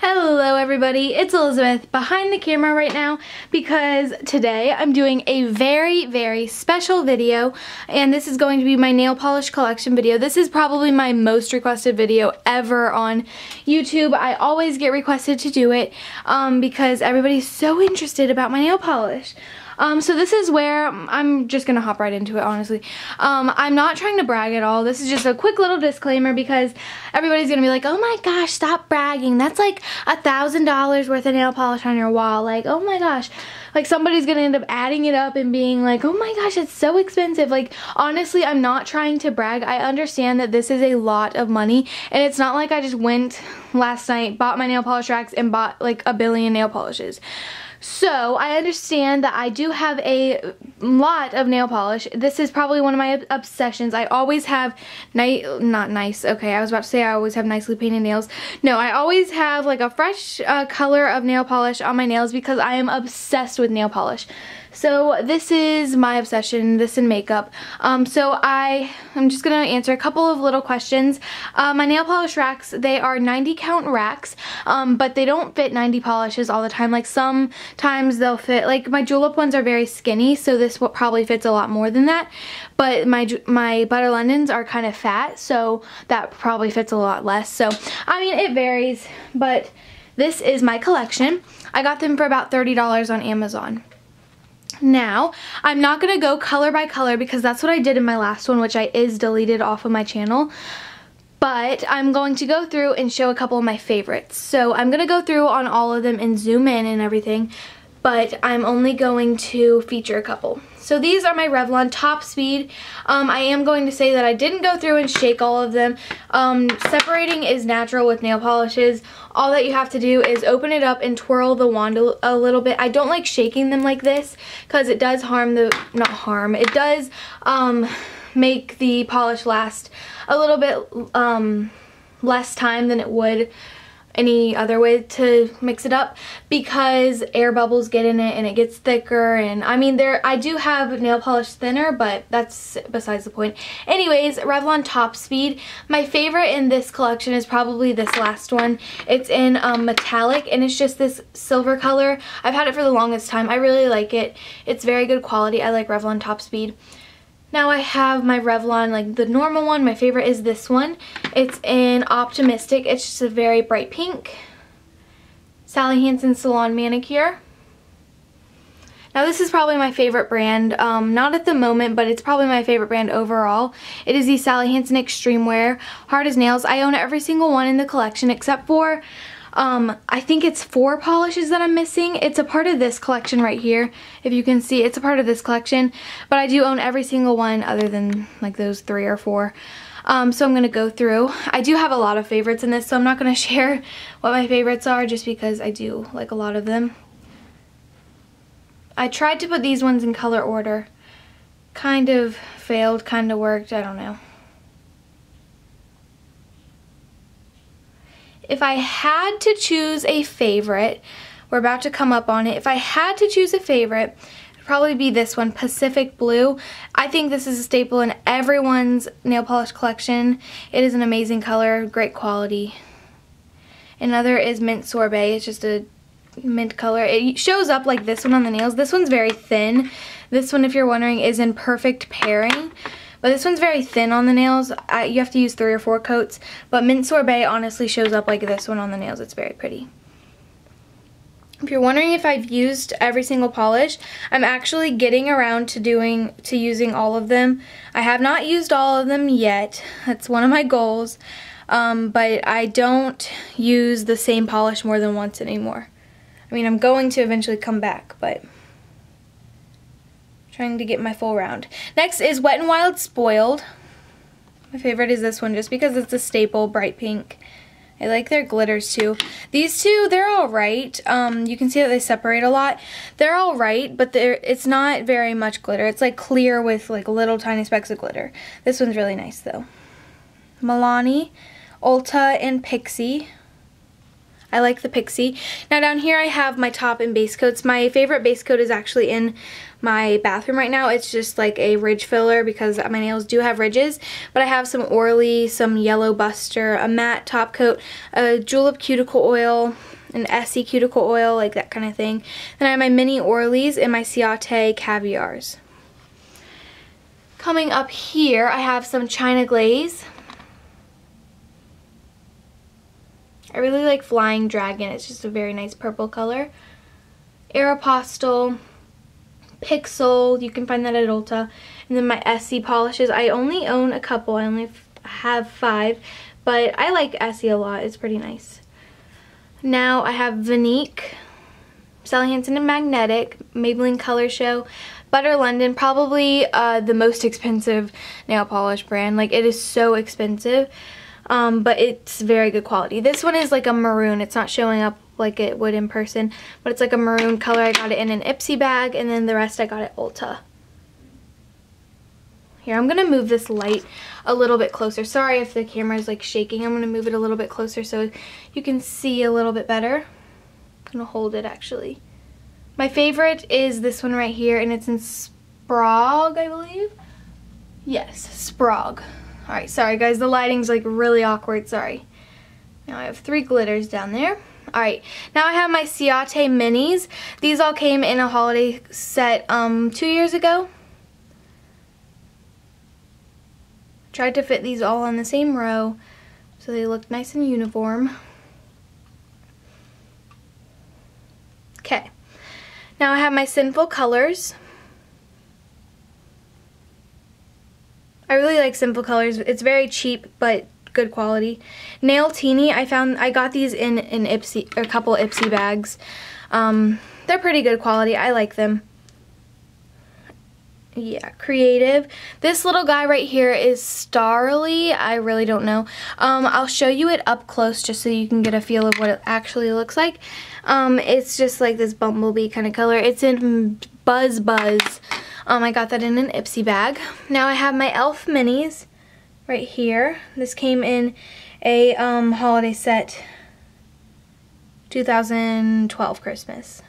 Hello everybody, it's Elizabeth behind the camera right now because today I'm doing a very special video, and this is going to be my nail polish collection video. This is probably my most requested video ever on YouTube. I always get requested to do it because everybody's so interested about my nail polish. So this is where I'm just gonna hop right into it, honestly. I'm not trying to brag at all. This is just a quick little disclaimer because everybody's gonna be like, oh my gosh, stop bragging. That's like $1,000 worth of nail polish on your wall. Like, oh my gosh. Like, somebody's gonna end up adding it up and being like, oh my gosh, it's so expensive. Like, honestly, I'm not trying to brag. I understand that this is a lot of money, and it's not like I just went last night, bought my nail polish racks, and bought like a billion nail polishes. So, I understand that I do have a lot of nail polish. This is probably one of my obsessions. I always have, not nice, okay, I was about to say I always have nicely painted nails. No, I always have like a fresh color of nail polish on my nails because I am obsessed with nail polish. So this is my obsession, this and makeup. So I'm just going to answer a couple of little questions. My nail polish racks, they are 90 count racks, but they don't fit 90 polishes all the time. Like, sometimes they'll fit, like my julep ones are very skinny, so this probably fits a lot more than that. But my Butter Londons are kind of fat, so that probably fits a lot less. So, I mean, it varies, but this is my collection. I got them for about $30 on Amazon. Now, I'm not going to go color by color because that's what I did in my last one, which is deleted off of my channel. But I'm going to go through and show a couple of my favorites. So I'm going to go through on all of them and zoom in and everything, but I'm only going to feature a couple. So these are my Revlon Top Speed. I am going to say that I didn't go through and shake all of them. Separating is natural with nail polishes. All that you have to do is open it up and twirl the wand a little bit. I don't like shaking them like this because it does it does make the polish last a little bit less time than it would any other way to mix it up, because air bubbles get in it and it gets thicker. And I mean, I do have nail polish thinner, but that's besides the point. Anyways, Revlon Top Speed. My favorite in this collection is probably this last one. It's in metallic, and it's just this silver color. I've had it for the longest time. I really like it. It's very good quality. I like Revlon Top Speed. Now I have my Revlon, like the normal one. My favorite is this one. It's in Optimistic. It's just a very bright pink. Sally Hansen Salon Manicure. Now this is probably my favorite brand. Not at the moment, but it's probably my favorite brand overall. It is the Sally Hansen Extreme Wear Hard as Nails. I own every single one in the collection except for I think it's 4 polishes that I'm missing. It's a part of this collection right here. If you can see, it's a part of this collection, but I do own every single one other than like those 3 or 4. So I'm going to go through. I do have a lot of favorites in this, so I'm not going to share what my favorites are just because I do like a lot of them. I tried to put these ones in color order. Kind of failed, kind of worked, I don't know. If I had to choose a favorite, we're about to come up on it. If I had to choose a favorite, it'd probably be this one, Pacific Blue. I think this is a staple in everyone's nail polish collection. It is an amazing color, great quality. Another is Mint Sorbet. It's just a mint color. It shows up like this one on the nails. This one's very thin. This one, if you're wondering, is in perfect pairing. But this one's very thin on the nails. You have to use 3 or 4 coats. But Mint Sorbet honestly shows up like this one on the nails. It's very pretty. If you're wondering if I've used every single polish, I'm actually getting around to using all of them. I have not used all of them yet. That's one of my goals. But I don't use the same polish more than once anymore. I mean, I'm going to eventually come back, but trying to get my full round. Next is Wet n Wild Spoiled. My favorite is this one just because it's a staple, bright pink. I like their glitters too. These two, they're alright. You can see that they separate a lot. They're alright, but it's not very much glitter. It's like clear with like little tiny specks of glitter. This one's really nice though. Milani, Ulta, and Pixie. I like the Pixie. Now down here I have my top and base coats. My favorite base coat is actually in my bathroom right now. It's just like a ridge filler because my nails do have ridges. But I have some Orly, some Yellow Buster, a matte top coat, a Julep cuticle oil, an Essie cuticle oil, like that kind of thing. Then I have my mini Orleys and my Ciate caviars. Coming up here, I have some China Glaze. I really like Flying Dragon. It's just a very nice purple color. Aeropostale, Pixel, you can find that at Ulta. And then my Essie polishes. I only own a couple. I only have 5, but I like Essie a lot. It's pretty nice. Now I have Vanique, Sally Hansen and Magnetic, Maybelline Color Show, Butter London, probably the most expensive nail polish brand. Like, it is so expensive, but it's very good quality. This one is like a maroon. It's not showing up like it would in person, but it's like a maroon color. I got it in an Ipsy bag, and then the rest I got at Ulta. Here, I'm gonna move this light a little bit closer. Sorry if the camera is like shaking. I'm gonna move it a little bit closer so you can see a little bit better. I'm gonna hold it actually. My favorite is this one right here, and it's in Sprague, I believe. Yes, Sprague. Alright, sorry guys, the lighting's like really awkward, sorry. Now I have 3 glitters down there. Alright, now I have my Ciate minis. These all came in a holiday set 2 years ago. Tried to fit these all on the same row so they look nice and uniform. Okay, now I have my Sinful Colors. I really like Sinful Colors. It's very cheap but good quality. Nail Teeny, I got these in an Ipsy, or a couple Ipsy bags. They're pretty good quality. I like them. Yeah, Creative. This little guy right here is Starly. I really don't know. I'll show you it up close just so you can get a feel of what it actually looks like. It's just like this bumblebee kind of color. It's in Buzz Buzz. I got that in an Ipsy bag. Now I have my e.l.f. minis right here. This came in a holiday set 2012 Christmas.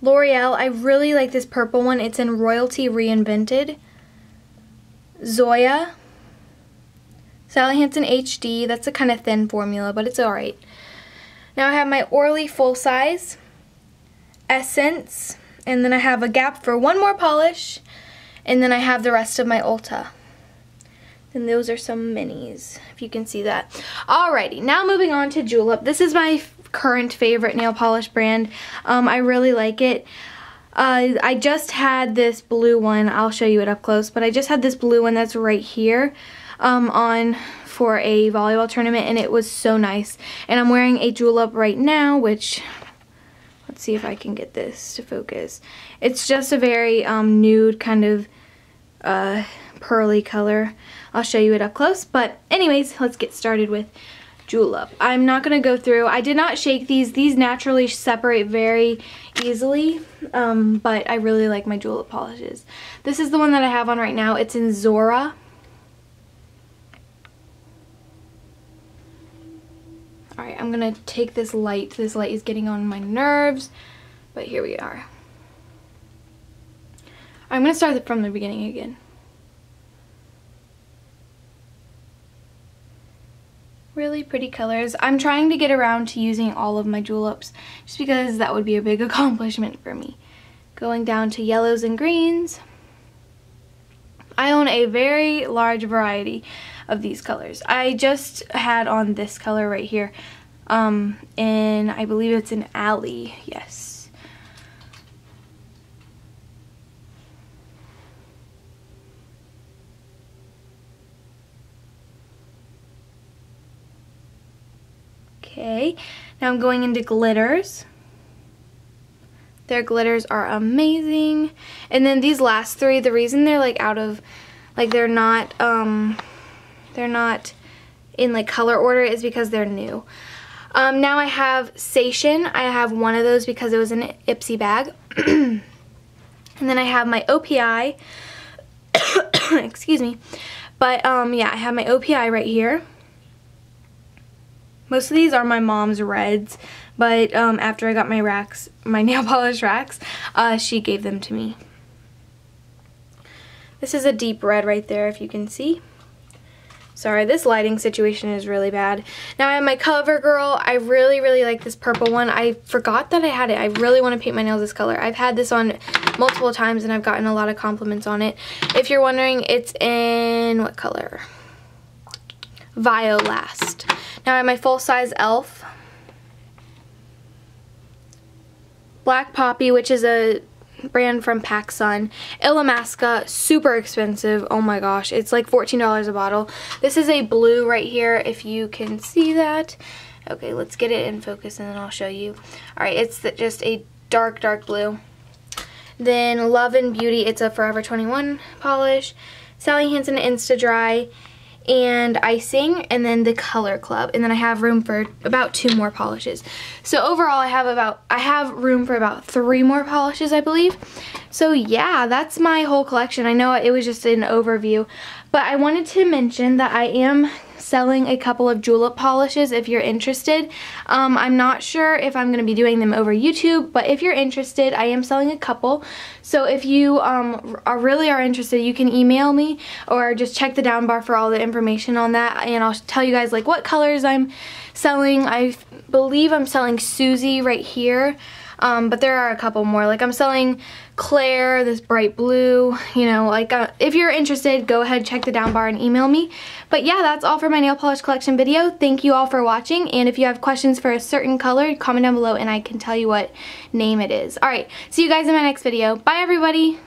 L'Oreal, I really like this purple one. It's in Royalty Reinvented. Zoya. Sally Hansen HD. That's a kind of thin formula, but it's alright. Now I have my Orly Full Size. Essence. And then I have a gap for one more polish. And then I have the rest of my Ulta. And those are some minis, if you can see that. Alrighty, now moving on to Julep. This is my current favorite nail polish brand. I really like it. I just had this blue one. I'll show you it up close, but I just had this blue one that's right here on for a volleyball tournament, and it was so nice. And I'm wearing a Julep right now, which, let's see if I can get this to focus. It's just a very nude kind of pearly color. I'll show you it up close, but anyways, let's get started with Julep. I'm not going to go through. I did not shake these. These naturally separate very easily, but I really like my Julep polishes. This is the one that I have on right now. It's in Zora. Alright, I'm going to take this light. This light is getting on my nerves, but here we are. I'm going to start from the beginning again. Really pretty colors. I'm trying to get around to using all of my Juleps just because that would be a big accomplishment for me. Going down to yellows and greens. I own a very large variety of these colors. I just had on this color right here, and I believe it's an Alley. Yes. Okay, now I'm going into glitters. Their glitters are amazing. And then these last 3, the reason they're like out of, like they're not in like color order is because they're new. Now I have Sation. I have one of those because it was in an Ipsy bag. And then I have my OPI. Excuse me. But yeah, I have my OPI right here. Most of these are my mom's reds, but after I got my racks, my nail polish racks, she gave them to me. This is a deep red right there, if you can see. Sorry, this lighting situation is really bad. Now I have my CoverGirl. I really like this purple one. I forgot that I had it. I really want to paint my nails this color. I've had this on multiple times and I've gotten a lot of compliments on it. If you're wondering, it's in what color? Violast. Now I have my full-size e.l.f. Black Poppy, which is a brand from PacSun. Illamasqua, super expensive. Oh my gosh, it's like $14 a bottle. This is a blue right here, if you can see that. Okay, let's get it in focus and then I'll show you. Alright, it's just a dark blue. Then Love and Beauty, it's a Forever 21 polish. Sally Hansen Insta-Dry and Icing, and then the Color Club, and then I have room for about 2 more polishes. So overall I have room for about 3 more polishes, I believe. So yeah, that's my whole collection. I know it was just an overview, but I wanted to mention that I am selling a couple of julep polishes if you're interested. I'm not sure if I'm going to be doing them over YouTube, but if you're interested, I am selling a couple. So if you really are interested, you can email me or just check the down bar for all the information on that, and I'll tell you guys like what colors I'm selling. I believe I'm selling Susie right here. But there are a couple more. Like I'm selling Claire, this bright blue, you know, like if you're interested, go ahead, check the down bar and email me. But yeah, that's all for my nail polish collection video. Thank you all for watching, and if you have questions for a certain color, comment down below and I can tell you what name it is. Alright, see you guys in my next video. Bye everybody!